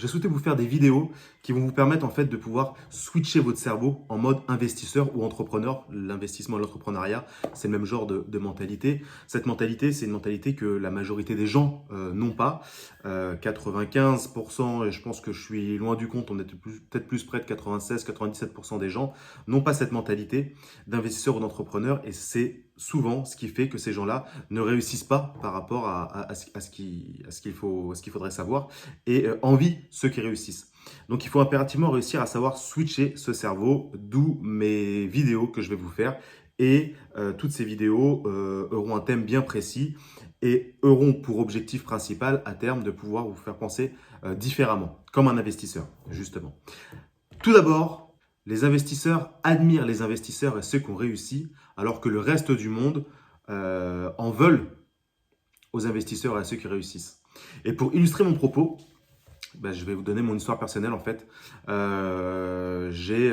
J'ai souhaité vous faire des vidéos qui vont vous permettre en fait de pouvoir switcher votre cerveau en mode investisseur ou entrepreneur. L'investissement et l'entrepreneuriat, c'est le même genre de mentalité. Cette mentalité, c'est une mentalité que la majorité des gens n'ont pas. 95%, et je pense que je suis loin du compte, on est peut-être plus près de 96-97% des gens n'ont pas cette mentalité d'investisseur ou d'entrepreneur. Et c'est souvent ce qui fait que ces gens-là ne réussissent pas par rapport à ce qu'il faudrait savoir et envie ceux qui réussissent. Donc il faut impérativement réussir à savoir switcher ce cerveau, d'où mes vidéos que je vais vous faire. Et toutes ces vidéos auront un thème bien précis et auront pour objectif principal à terme de pouvoir vous faire penser différemment, comme un investisseur, justement. Tout d'abord, les investisseurs admirent les investisseurs et ceux qui ont réussi, alors que le reste du monde en veulent aux investisseurs et à ceux qui réussissent. Et pour illustrer mon propos, je vais vous donner mon histoire personnelle en fait. J'ai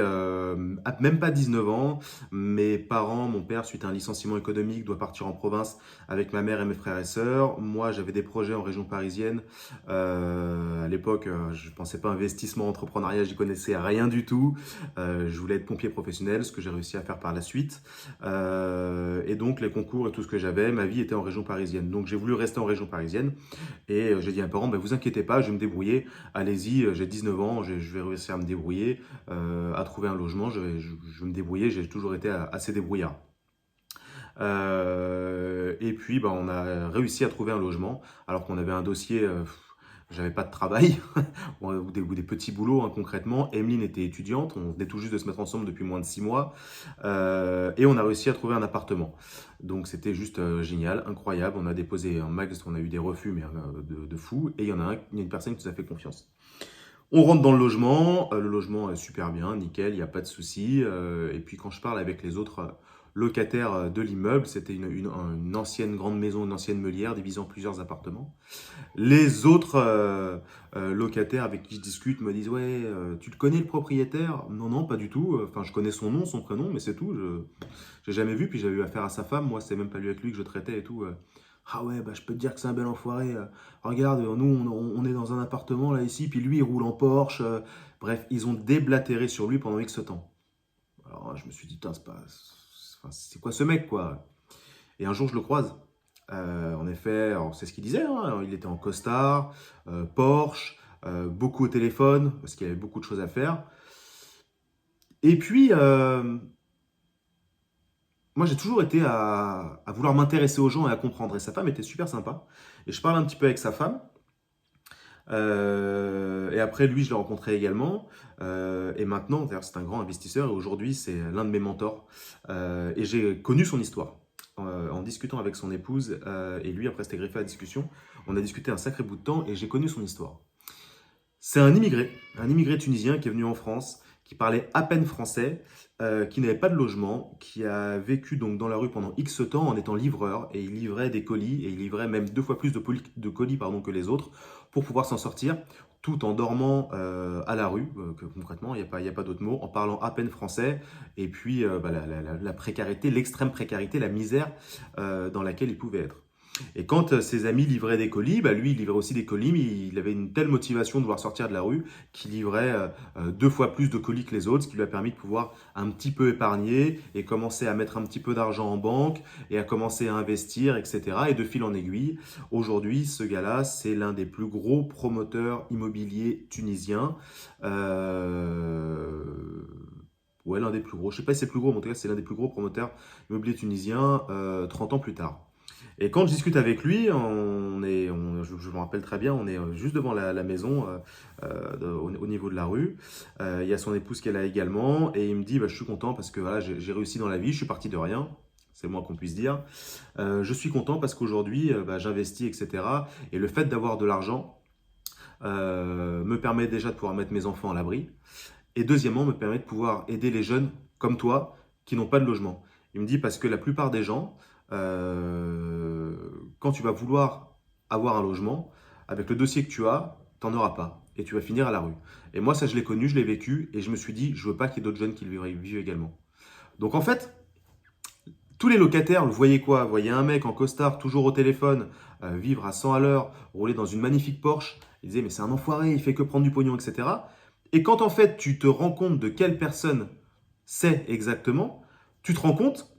même pas 19 ans. Mes parents, mon père, suite à un licenciement économique, doit partir en province avec ma mère et mes frères et sœurs. Moi, j'avais des projets en région parisienne. À l'époque, je pensais pas investissement, entrepreneuriat, j'y connaissais rien du tout. Je voulais être pompier professionnel, ce que j'ai réussi à faire par la suite. Et donc, les concours et tout ce que j'avais, ma vie était en région parisienne. Donc, j'ai voulu rester en région parisienne. Et j'ai dit à mes parents, vous inquiétez pas, je vais me débrouiller. Allez-y, j'ai 19 ans, je vais réussir à me débrouiller, à trouver un logement, je vais me débrouiller, j'ai toujours été assez débrouillard. Et puis, on a réussi à trouver un logement, alors qu'on avait un dossier, j'avais pas de travail, ou des petits boulots concrètement. Emeline était étudiante, on venait tout juste de se mettre ensemble depuis moins de 6 mois, et on a réussi à trouver un appartement. Donc c'était juste génial, incroyable. On a déposé un max, on a eu des refus, mais de fou, et il y a une personne qui nous a fait confiance. On rentre dans le logement est super bien, nickel, il n'y a pas de souci. Et puis quand je parle avec les autres locataires de l'immeuble, c'était une ancienne grande maison, une ancienne meulière divisée en plusieurs appartements. Les autres locataires avec qui je discute me disent ouais, tu le connais le propriétaire? Non, non, pas du tout. Enfin, je connais son nom, son prénom, mais c'est tout. Je n'ai jamais vu, puis j'avais eu affaire à sa femme. Moi, c'est même pas lui avec lui que je traitais et tout. Ah ouais, je peux te dire que c'est un bel enfoiré. Regarde, nous, on est dans un appartement là ici, puis lui, il roule en Porsche. Bref, ils ont déblatéré sur lui pendant X temps. Alors, je me suis dit, putain, c'est quoi ce mec, quoi? Et un jour, je le croise. En effet, alors, c'est ce qu'il disait, hein, il était en costard, Porsche, beaucoup au téléphone, parce qu'il y avait beaucoup de choses à faire. Et puis, moi, j'ai toujours été à vouloir m'intéresser aux gens et à comprendre. Et sa femme était super sympa. Et je parle un petit peu avec sa femme. Et après, lui, je l'ai rencontré également. Et maintenant, d'ailleurs, c'est un grand investisseur. Et aujourd'hui, c'est l'un de mes mentors. Et j'ai connu son histoire. En discutant avec son épouse, et lui, après, c'était greffé à la discussion. On a discuté un sacré bout de temps et j'ai connu son histoire. C'est un immigré tunisien qui est venu en France, qui parlait à peine français, qui n'avait pas de logement, qui a vécu donc dans la rue pendant X temps en étant livreur, et il livrait des colis, et il livrait même 2 fois plus de colis que les autres, pour pouvoir s'en sortir, tout en dormant à la rue, que concrètement, il n'y a pas d'autre mot, en parlant à peine français, et puis la précarité, l'extrême précarité, la misère dans laquelle il pouvait être. Et quand ses amis livraient des colis, lui, il livrait aussi des colis, mais il avait une telle motivation de vouloir sortir de la rue qu'il livrait 2 fois plus de colis que les autres, ce qui lui a permis de pouvoir un petit peu épargner et commencer à mettre un petit peu d'argent en banque et à commencer à investir, etc. Et de fil en aiguille, aujourd'hui, ce gars-là, c'est l'un des plus gros promoteurs immobiliers tunisiens. Ouais, l'un des plus gros. Je ne sais pas si c'est le plus gros, mais en tout cas, c'est l'un des plus gros promoteurs immobiliers tunisiens 30 ans plus tard. Et quand je discute avec lui, je me rappelle très bien, on est juste devant la maison, au niveau de la rue. Il y a son épouse qui est là également, et il me dit, je suis content parce que voilà, j'ai réussi dans la vie, je suis parti de rien. C'est le moins qu'on puisse dire. Je suis content parce qu'aujourd'hui, j'investis, etc. Et le fait d'avoir de l'argent me permet déjà de pouvoir mettre mes enfants à l'abri. Et deuxièmement, me permet de pouvoir aider les jeunes comme toi qui n'ont pas de logement. Il me dit parce que la plupart des gens, quand tu vas vouloir avoir un logement, avec le dossier que tu as, tu n'en auras pas. Et tu vas finir à la rue. Et moi, ça, je l'ai connu, je l'ai vécu. Et je me suis dit, je veux pas qu'il y ait d'autres jeunes qui le vivent également. Donc en fait, Tous les locataires, vous voyez quoi? Vous voyez un mec en costard, toujours au téléphone, vivre à 100 à l'heure, rouler dans une magnifique Porsche. Ils disaient, mais c'est un enfoiré, il fait que prendre du pognon, etc. Et quand en fait tu te rends compte de quelle personne c'est exactement, tu te rends compte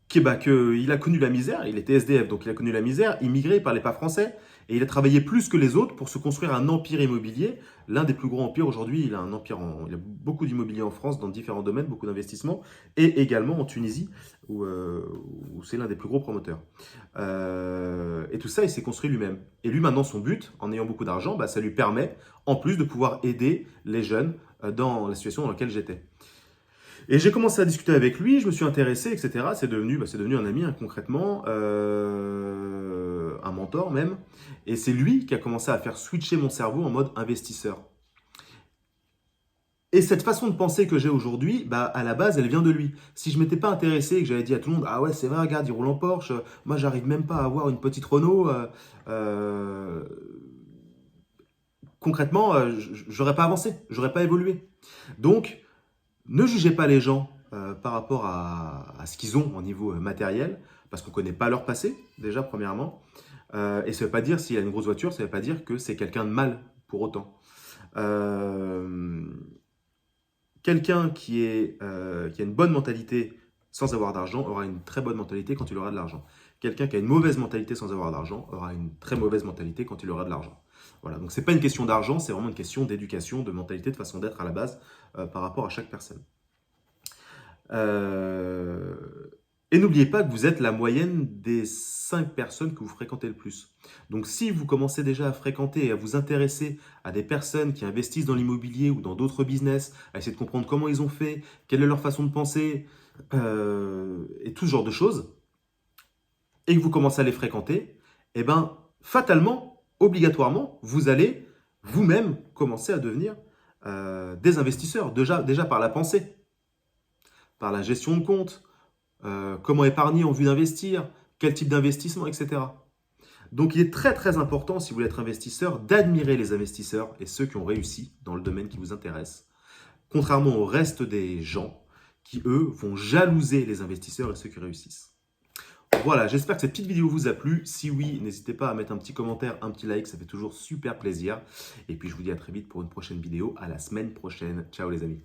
qu'il a connu la misère, il était SDF, donc il a connu la misère, immigré, il parlait pas français, et il a travaillé plus que les autres pour se construire un empire immobilier, l'un des plus gros empires aujourd'hui. Il a un empire, il a beaucoup d'immobilier en France dans différents domaines, beaucoup d'investissements, et également en Tunisie, où c'est l'un des plus gros promoteurs. Et tout ça, il s'est construit lui-même. Et lui, maintenant, son but, en ayant beaucoup d'argent, ça lui permet, en plus, de pouvoir aider les jeunes dans la situation dans laquelle j'étais. Et j'ai commencé à discuter avec lui, je me suis intéressé, etc. C'est devenu un ami, hein, concrètement, un mentor même. Et c'est lui qui a commencé à faire switcher mon cerveau en mode investisseur. Et cette façon de penser que j'ai aujourd'hui, à la base, elle vient de lui. Si je m'étais pas intéressé et que j'avais dit à tout le monde, ah ouais, c'est vrai, regarde, il roule en Porsche, moi, j'arrive même pas à avoir une petite Renault, concrètement, j'aurais pas avancé, j'aurais pas évolué. Donc, ne jugez pas les gens par rapport à ce qu'ils ont au niveau matériel, parce qu'on ne connaît pas leur passé, déjà, premièrement. Et ça ne veut pas dire, s'il a une grosse voiture, ça ne veut pas dire que c'est quelqu'un de mal pour autant. Quelqu'un qui a une bonne mentalité sans avoir d'argent aura une très bonne mentalité quand il aura de l'argent. Quelqu'un qui a une mauvaise mentalité sans avoir d'argent aura une très mauvaise mentalité quand il aura de l'argent. Voilà, donc ce n'est pas une question d'argent, c'est vraiment une question d'éducation, de mentalité, de façon d'être à la base par rapport à chaque personne. Et n'oubliez pas que vous êtes la moyenne des 5 personnes que vous fréquentez le plus. Donc si vous commencez déjà à fréquenter et à vous intéresser à des personnes qui investissent dans l'immobilier ou dans d'autres business, à essayer de comprendre comment ils ont fait, quelle est leur façon de penser, et tout ce genre de choses, et que vous commencez à les fréquenter, eh bien, fatalement, obligatoirement, vous allez vous-même commencer à devenir des investisseurs, déjà par la pensée, par la gestion de compte, comment épargner en vue d'investir, quel type d'investissement, etc. Donc il est très très important, si vous voulez être investisseur, d'admirer les investisseurs et ceux qui ont réussi dans le domaine qui vous intéresse, contrairement au reste des gens qui, eux, vont jalouser les investisseurs et ceux qui réussissent. Voilà, j'espère que cette petite vidéo vous a plu. Si oui, n'hésitez pas à mettre un petit commentaire, un petit like, ça fait toujours super plaisir. Et puis je vous dis à très vite pour une prochaine vidéo. À la semaine prochaine. Ciao les amis.